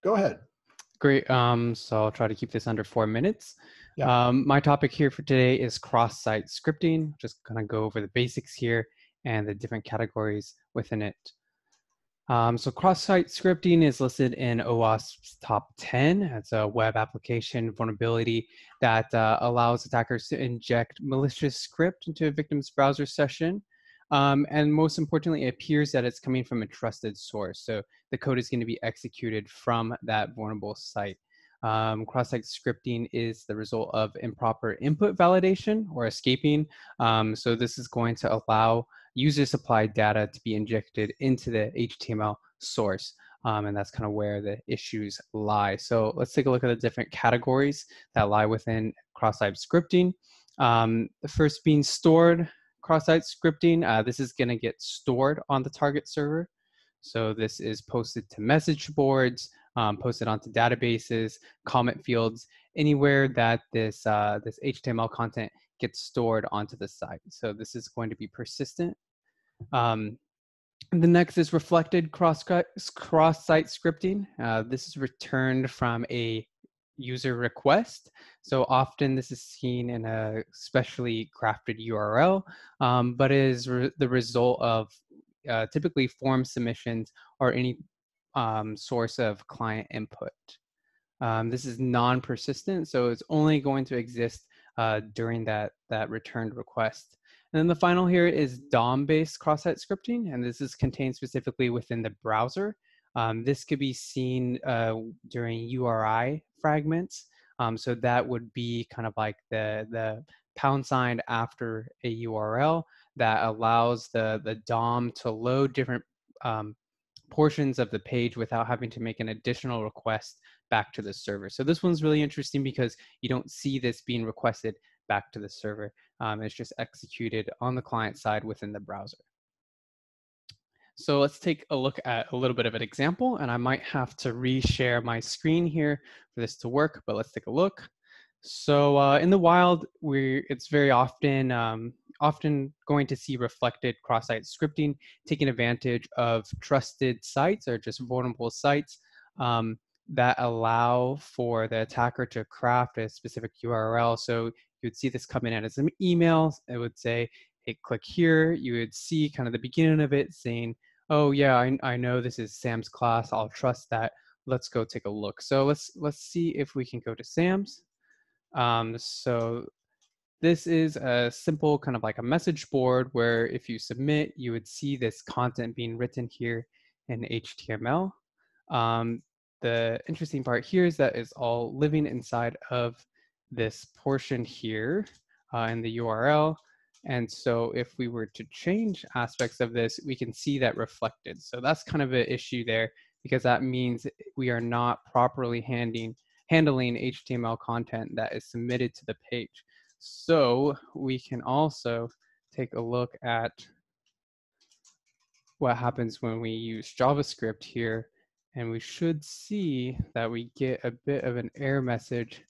Go ahead. Great. So I'll try to keep this under 4 minutes. Yeah. My topic here for today is cross-site scripting. Just gonna go over the basics here and the different categories within it. So cross-site scripting is listed in OWASP's top 10. It's a web application vulnerability that allows attackers to inject malicious script into a victim's browser session. And most importantly, it appears that it's coming from a trusted source. So the code is going to be executed from that vulnerable site. Cross-site scripting is the result of improper input validation or escaping. So this is going to allow user-supplied data to be injected into the HTML source. And that's kind of where the issues lie. So let's take a look at the different categories that lie within cross-site scripting. The first being stored cross-site scripting. This is going to get stored on the target server. So this is posted to message boards, posted onto databases, comment fields, anywhere that this HTML content gets stored onto the site. So this is going to be persistent. The next is reflected cross-site scripting. This is returned from a user request. So often this is seen in a specially crafted URL, but is the result of typically form submissions or any source of client input. This is non-persistent, so it's only going to exist during that returned request. And then the final here is DOM-based cross-site scripting, and this is contained specifically within the browser. This could be seen during URI fragments. So that would be kind of like the pound sign after a URL that allows the DOM to load different portions of the page without having to make an additional request back to the server. So this one's really interesting because you don't see this being requested back to the server. It's just executed on the client side within the browser. So let's take a look at a little bit of an example, and I might have to reshare my screen here for this to work, but let's take a look. So in the wild, it's very often going to see reflected cross-site scripting taking advantage of trusted sites or just vulnerable sites that allow for the attacker to craft a specific URL. So you'd see this come in as an email. It would say, hey, click here. You would see kind of the beginning of it saying, oh yeah, I know this is Sam's class. I'll trust that. Let's go take a look. So let's see if we can go to Sam's. So this is a simple kind of like a message board where if you submit, you would see this content being written here in HTML. The interesting part here is that it's all living inside of this portion here in the URL. And so if we were to change aspects of this, we can see that reflected. So that's kind of an issue there because that means we are not properly handling HTML content that is submitted to the page. So we can also take a look at what happens when we use JavaScript here, and we should see that we get a bit of an error message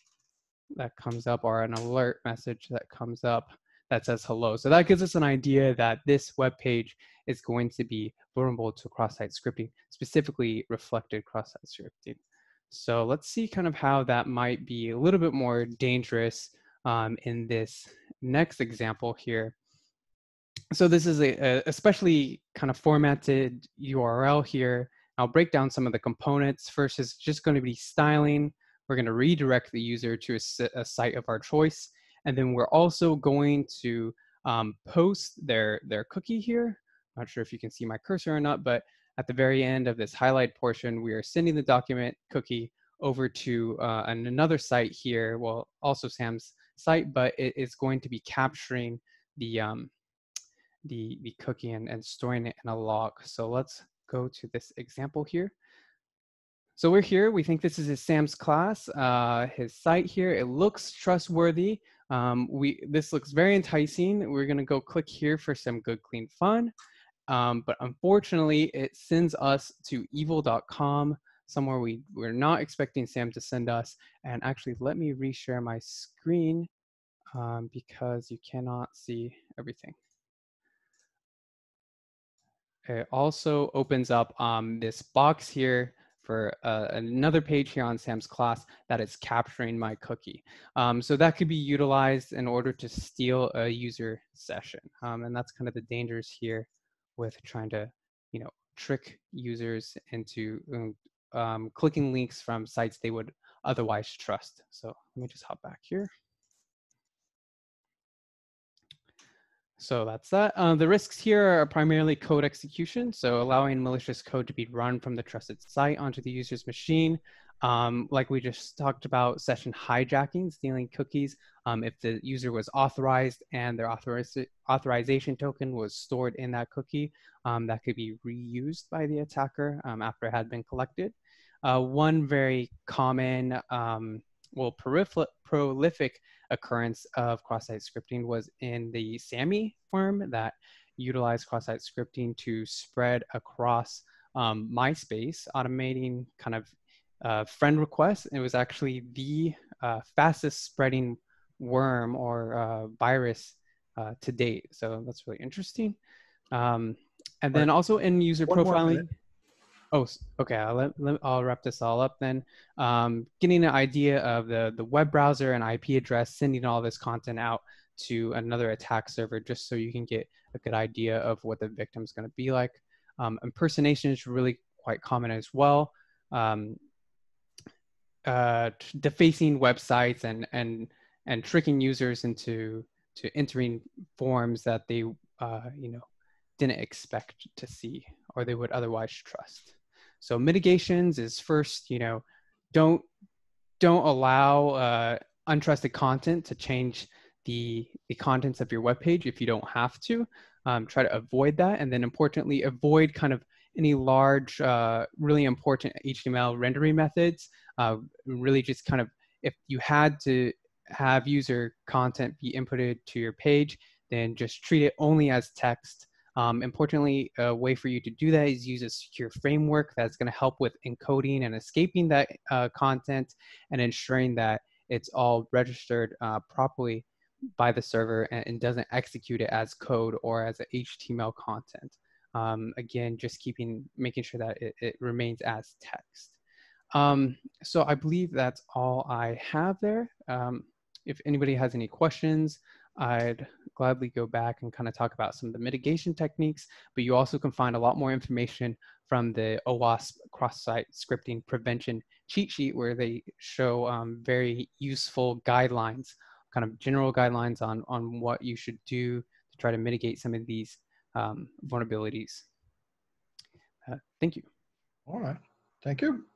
that comes up or an alert message that comes up that says hello. So that gives us an idea that this web page is going to be vulnerable to cross-site scripting, specifically reflected cross-site scripting. So let's see kind of how that might be a little bit more dangerous in this next example here. So this is a especially kind of formatted URL here. I'll break down some of the components. First is just going to be styling. We're going to redirect the user to a site of our choice. And then we're also going to post their cookie here. I'm not sure if you can see my cursor or not, but at the very end of this highlight portion, we are sending the document cookie over to another site here, well, also Sam's site, but it is going to be capturing the cookie and storing it in a log. So let's go to this example here. So we're here. We think this is his Sam's class, his site here. It looks trustworthy. This looks very enticing. We're going to go click here for some good, clean fun. But unfortunately, it sends us to evil.com, somewhere we're not expecting Sam to send us. And actually, let me reshare my screen because you cannot see everything. It also opens up this box here for another page here on Sam's class that is capturing my cookie. So that could be utilized in order to steal a user session. And that's kind of the dangers here with trying to, trick users into clicking links from sites they would otherwise trust. So let me just hop back here. So that's that. The risks here are primarily code execution, so allowing malicious code to be run from the trusted site onto the user's machine. Like we just talked about, session hijacking, stealing cookies. If the user was authorized and their authorization token was stored in that cookie, that could be reused by the attacker after it had been collected. One very common, prolific occurrence of cross-site scripting was in the SAMI firm that utilized cross-site scripting to spread across MySpace, automating kind of friend requests. It was actually the fastest spreading worm or virus to date. So that's really interesting. And then also in user profiling. Oh, okay. I'll wrap this all up then. Getting an idea of the web browser and IP address, sending all this content out to another attack server just so you can get a good idea of what the victim's going to be like. Impersonation is really quite common as well. Defacing websites and tricking users into entering forms that they didn't expect to see or they would otherwise trust. So mitigations is first, don't allow untrusted content to change the contents of your web page if you don't have to. Try to avoid that, and then importantly, avoid kind of any large, really important HTML rendering methods. Really just kind of, if you had to have user content be inputted to your page, then just treat it only as text. Importantly, a way for you to do that is use a secure framework that's going to help with encoding and escaping that content and ensuring that it's all registered properly by the server and doesn't execute it as code or as a HTML content. Again, just making sure that it remains as text. So I believe that's all I have there. If anybody has any questions, I'd gladly go back and kind of talk about some of the mitigation techniques, but you also can find a lot more information from the OWASP cross-site scripting prevention cheat sheet, where they show very useful guidelines, kind of general guidelines on what you should do to try to mitigate some of these vulnerabilities. Thank you. All right. Thank you.